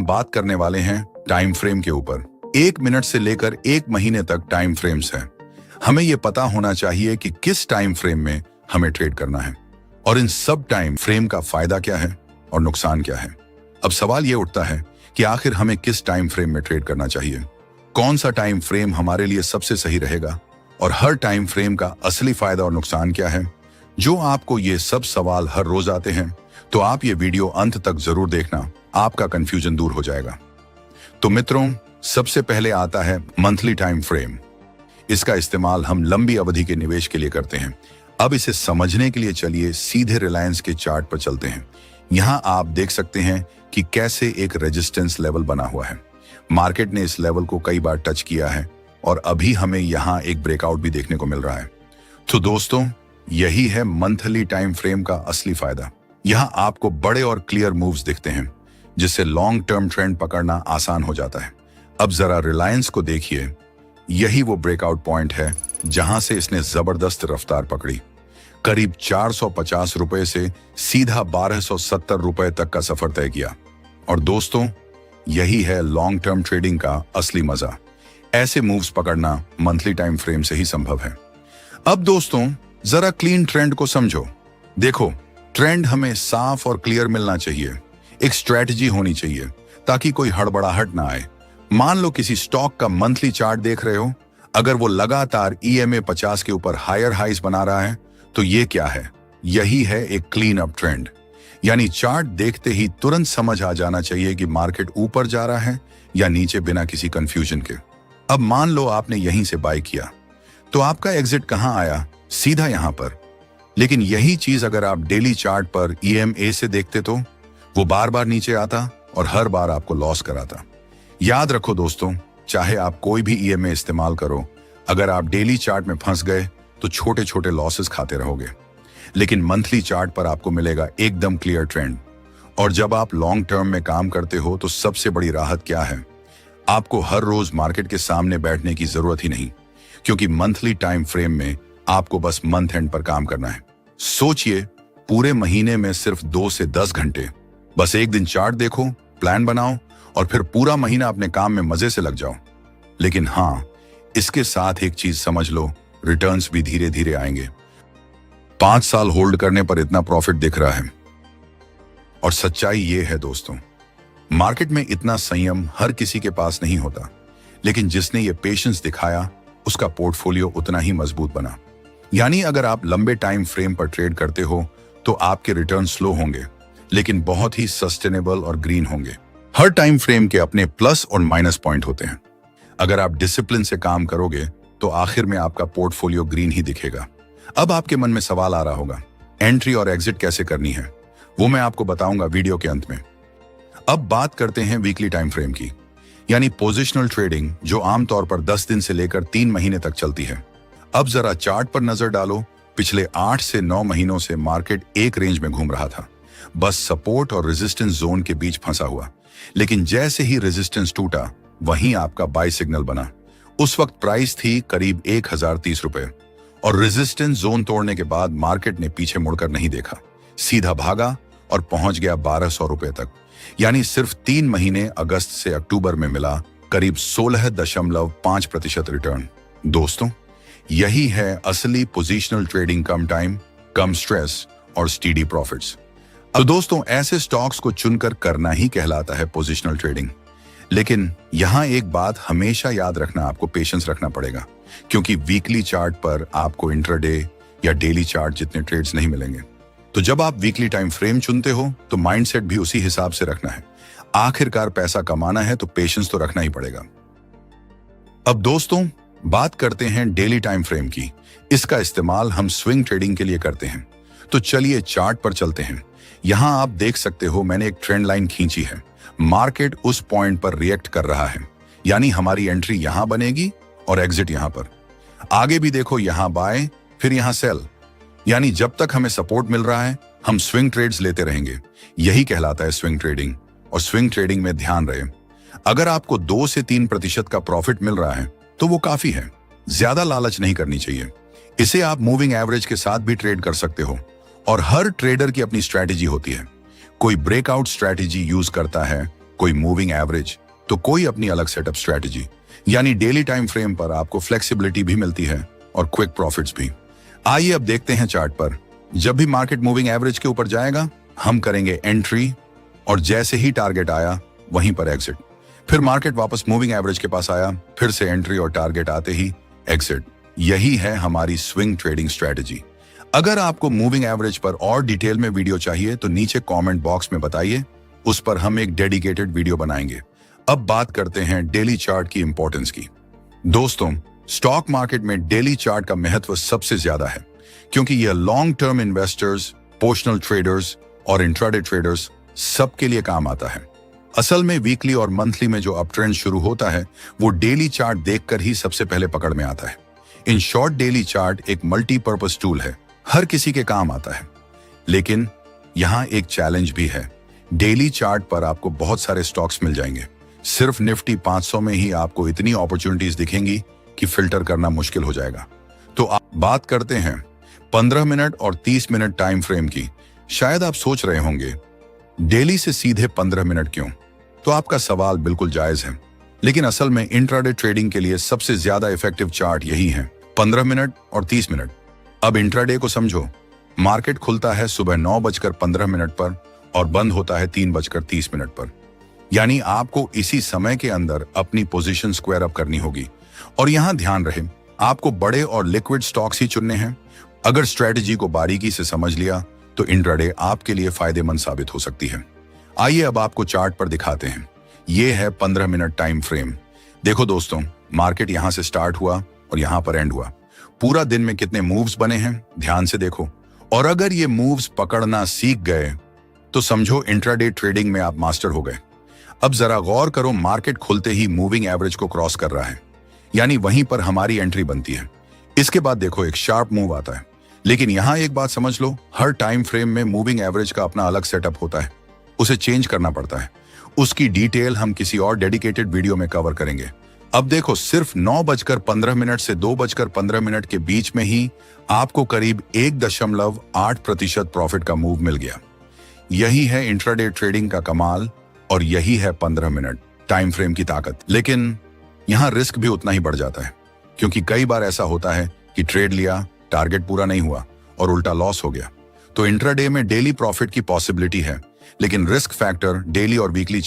हम बात करने वाले हैं टाइम फ्रेम के ऊपर। 1 मिनट से लेकर 1 महीने तक टाइम फ्रेम्स हैं। हमें यह पता होना चाहिए कि किस टाइम फ्रेम में हमें ट्रेड करना है और इन सब टाइम फ्रेम का फायदा क्या है और नुकसान क्या है। अब सवाल यह उठता है कि आखिर हमें किस टाइम फ्रेम में ट्रेड करना चाहिए, कौन सा टाइम फ्रेम हमारे लिए सबसे सही रहेगा और हर टाइम फ्रेम का असली फायदा और नुकसान क्या है। जो आपको ये सब सवाल हर रोज आते हैं तो आप ये वीडियो अंत तक जरूर देखना, आपका कंफ्यूजन दूर हो जाएगा। तो मित्रों, सबसे पहले आता है मंथली टाइम फ्रेम। इसका इस्तेमाल हम लंबी अवधि के निवेश के लिए करते हैं। अब इसे समझने के लिए चलिए सीधे रिलायंस के चार्ट पर चलते हैं। यहाँ आप देख सकते हैं कि कैसे एक रेजिस्टेंस लेवल बना हुआ है। मार्केट ने इस लेवल को कई बार टच किया है और अभी हमें यहाँ एक ब्रेकआउट भी देखने को मिल रहा है। तो दोस्तों, यही है मंथली टाइम फ्रेम का असली फायदा। यहाँ आपको बड़े और क्लियर मूव्स दिखते हैं जिससे लॉन्ग टर्म ट्रेंड पकड़ना आसान हो जाता है। अब जरा रिलायंस को देखिए, यही वो ब्रेकआउट पॉइंट है जहां से इसने जबरदस्त रफ्तार पकड़ी। करीब 450 रुपए से सीधा 1270 रुपए तक का सफर तय किया। और दोस्तों, यही है लॉन्ग टर्म ट्रेडिंग का असली मजा। ऐसे मूव्स पकड़ना मंथली टाइम फ्रेम से ही संभव है। अब दोस्तों, जरा क्लीन ट्रेंड को समझो। देखो, ट्रेंड हमें साफ और क्लियर मिलना चाहिए। एक स्ट्रेटजी होनी चाहिए ताकि कोई हड़बड़ाहट ना आए। मान लो किसी स्टॉक का मंथली चार्ट देख रहे हो, अगर वो लगातार EMA 50 के ऊपर हायर हाइज बना रहा है तो ये क्या है? यही है एक क्लीन अप ट्रेंड। यानी चार्ट देखते ही तुरंत समझ आ जाना चाहिए कि मार्केट ऊपर जा रहा है या नीचे बिना किसी कंफ्यूजन के। अब मान लो आपने यहीं से बाय किया तो आपका एग्जिट कहां आया? सीधा यहां पर। लेकिन यही चीज अगर आप डेली चार्ट पर EMA से देखते तो वो बार बार नीचे आता और हर बार आपको लॉस कराता। याद रखो दोस्तों, चाहे आप कोई भी EMA इस्तेमाल करो, अगर आप डेली चार्ट में फंस गए तो छोटे छोटे लॉसेस खाते रहोगे। लेकिन मंथली चार्ट पर आपको मिलेगा एकदम क्लियर ट्रेंड। और जब आप लॉन्ग टर्म में काम करते हो तो सबसे बड़ी राहत क्या है? आपको हर रोज मार्केट के सामने बैठने की जरूरत ही नहीं, क्योंकि मंथली टाइम फ्रेम में आपको बस मंथ एंड पर काम करना है। सोचिए, पूरे महीने में सिर्फ 2 से 10 घंटे। बस एक दिन चार्ट देखो, प्लान बनाओ और फिर पूरा महीना अपने काम में मजे से लग जाओ। लेकिन हाँ, इसके साथ एक चीज समझ लो, रिटर्न्स भी धीरे धीरे आएंगे। 5 साल होल्ड करने पर इतना प्रॉफिट दिख रहा है। और सच्चाई ये है दोस्तों, मार्केट में इतना संयम हर किसी के पास नहीं होता, लेकिन जिसने ये पेशेंस दिखाया उसका पोर्टफोलियो उतना ही मजबूत बना। यानी अगर आप लंबे टाइम फ्रेम पर ट्रेड करते हो तो आपके रिटर्न स्लो होंगे, लेकिन बहुत ही सस्टेनेबल और ग्रीन होंगे। हर टाइम फ्रेम के अपने प्लस और माइनस पॉइंट होते हैं। अगर आप डिसिप्लिन से काम करोगे तो आखिर में आपका पोर्टफोलियो ग्रीन ही दिखेगा। अब आपके मन में सवाल आ रहा होगा, एंट्री और एग्जिट कैसे करनी है? वो मैं आपको बताऊंगा वीडियो के अंत में। अब बात करते हैं वीकली टाइम फ्रेम की, यानी पोजिशनल ट्रेडिंग, जो आमतौर पर 10 दिन से लेकर 3 महीने तक चलती है। अब जरा चार्ट पर नजर डालो। पिछले 8 से 9 महीनों से मार्केट एक रेंज में घूम रहा था, बस सपोर्ट और रेजिस्टेंस जोन के बीच फंसा हुआ। लेकिन जैसे ही रेजिस्टेंस टूटा, वहीं आपका बाय सिग्नल बना। उस वक्त प्राइस थी करीब 1030 रुपए और रेजिस्टेंस जोन तोड़ने के बाद मार्केट ने पीछे मुड़कर नहीं देखा, सीधा भागा और पहुंच गया 1200 रुपए तक। यानी सिर्फ 3 महीने अगस्त से अक्टूबर में मिला करीब 16.5% रिटर्न। दोस्तों, यही है असली पोजिशनल ट्रेडिंग, कम टाइम, कम स्ट्रेस और स्टीडी प्रॉफिट्स। अब दोस्तों, ऐसे स्टॉक्स को चुनकर करना ही कहलाता है पोजिशनल ट्रेडिंग। लेकिन यहां एक बात हमेशा याद रखना, आपको पेशेंस रखना पड़ेगा, क्योंकि वीकली चार्ट पर आपको इंट्राडे या डेली चार्ट जितने ट्रेड्स नहीं मिलेंगे। तो जब आप वीकली टाइम फ्रेम चुनते हो तो माइंडसेट भी उसी हिसाब से रखना है। आखिरकार पैसा कमाना है तो पेशेंस तो रखना ही पड़ेगा। अब दोस्तों, बात करते हैं डेली टाइम फ्रेम की। इसका इस्तेमाल हम स्विंग ट्रेडिंग के लिए करते हैं। तो चलिए चार्ट पर चलते हैं। यहां आप देख सकते हो, मैंने एक ट्रेंड लाइन खींची है। मार्केट उस पॉइंट पर रिएक्ट कर रहा है, यानी हमारी एंट्री यहां बनेगी और एग्जिट यहां पर। आगे भी देखो, यहां बाय, फिर यहां सेल। यानी जब तक हमें सपोर्ट मिल रहा है हम स्विंग ट्रेड्स लेते रहेंगे। यही कहलाता है स्विंग ट्रेडिंग। और स्विंग ट्रेडिंग में ध्यान रहे, अगर आपको 2 से 3% का प्रॉफिट मिल रहा है तो वो काफी है। ज्यादा लालच नहीं करनी चाहिए। इसे आप मूविंग एवरेज के साथ भी ट्रेड कर सकते हो और हर ट्रेडर की अपनी स्ट्रैटेजी होती है। कोई ब्रेकआउट स्ट्रैटेजी यूज करता है, कोई मूविंग एवरेज, तो कोई अपनी अलग सेटअप स्ट्रेटजी। यानी डेली टाइम फ्रेम पर आपको फ्लेक्सिबिलिटी भी मिलती है और क्विक प्रॉफिट्स भी। आइए अब देखते हैं चार्ट पर। जब भी मार्केट मूविंग एवरेज के ऊपर जाएगा, हम करेंगे एंट्री और जैसे ही टारगेट आया वहीं पर एग्जिट। फिर मार्केट वापस मूविंग एवरेज के पास आया, फिर से एंट्री और टारगेट आते ही एग्जिट। यही है हमारी स्विंग ट्रेडिंग स्ट्रेटजी। अगर आपको मूविंग एवरेज पर और डिटेल में वीडियो चाहिए तो नीचे कमेंट बॉक्स में बताइए, उस पर हम एक डेडिकेटेड वीडियो बनाएंगे। अब बात करते हैं डेली चार्ट की इंपॉर्टेंस की। दोस्तों, स्टॉक मार्केट में डेली चार्ट का महत्व सबसे ज्यादा है, क्योंकि यह long term investors, positional traders और इंट्राडे ट्रेडर्स सबके लिए काम आता है। असल में वीकली और मंथली में जो अप ट्रेंड शुरू होता है वो डेली चार्ट देखकर ही सबसे पहले पकड़ में आता है। इन शॉर्ट, डेली चार्ट एक मल्टीपर्पज टूल है, हर किसी के काम आता है। लेकिन यहाँ एक चैलेंज भी है। डेली चार्ट पर आपको बहुत सारे स्टॉक्स मिल जाएंगे। सिर्फ निफ्टी 500 में ही आपको इतनी अपॉर्चुनिटीज दिखेंगी कि फिल्टर करना मुश्किल हो जाएगा। तो आप बात करते हैं 15 मिनट और 30 मिनट टाइम फ्रेम की। शायद आप सोच रहे होंगे, डेली से सीधे 15 मिनट क्यों? तो आपका सवाल बिल्कुल जायज है, लेकिन असल में इंट्राडे ट्रेडिंग के लिए सबसे ज्यादा इफेक्टिव चार्ट यही है, 15 मिनट और 30 मिनट। अब इंट्राडे को समझो। मार्केट खुलता है सुबह 9:15 पर और बंद होता है 3:30 पर। यानी आपको इसी समय के अंदर अपनी पोजीशन स्क्वायर अप करनी होगी। और यहां ध्यान रहे, आपको बड़े और लिक्विड स्टॉक्स ही चुनने हैं। अगर स्ट्रेटजी को बारीकी से समझ लिया तो इंट्राडे आपके लिए फायदेमंद साबित हो सकती है। आइए अब आपको चार्ट पर दिखाते हैं। ये है 15 मिनट टाइम फ्रेम। देखो दोस्तों, मार्केट यहां से स्टार्ट हुआ और यहां पर एंड हुआ। पूरा दिन में कितने मूव्स बने हैं ध्यान से देखो। और अगर ये मूव्स पकड़ना सीख गए तो समझो इंट्राडे ट्रेडिंग में आप मास्टर हो गए। अब जरा गौर करो, मार्केट खुलते ही मूविंग एवरेज को क्रॉस कर रहा है, यानी वहीं पर हमारी एंट्री बनती है। इसके बाद देखो एक शार्प मूव आता है। लेकिन यहां एक बात समझ लो, हर टाइम फ्रेम में मूविंग एवरेज का अपना अलग सेटअप होता है, उसे चेंज करना पड़ता है। उसकी डिटेल हम किसी और डेडिकेटेड वीडियो में कवर करेंगे। अब देखो, सिर्फ 9:15 से 2:15 के बीच में ही आपको करीब 1.8% प्रॉफिट का मूव मिल गया। यही है इंट्राडे ट्रेडिंग का कमाल और यही है 15 मिनट टाइम फ्रेम की ताकत। लेकिन यहां रिस्क भी उतना ही बढ़ जाता है, क्योंकि कई बार ऐसा होता है कि ट्रेड लिया, टारगेट पूरा नहीं हुआ और उल्टा लॉस हो गया। तो इंट्राडे में डेली प्रॉफिट की पॉसिबिलिटी है, लेकिन रिस्क फैक्टर डेली और वीकली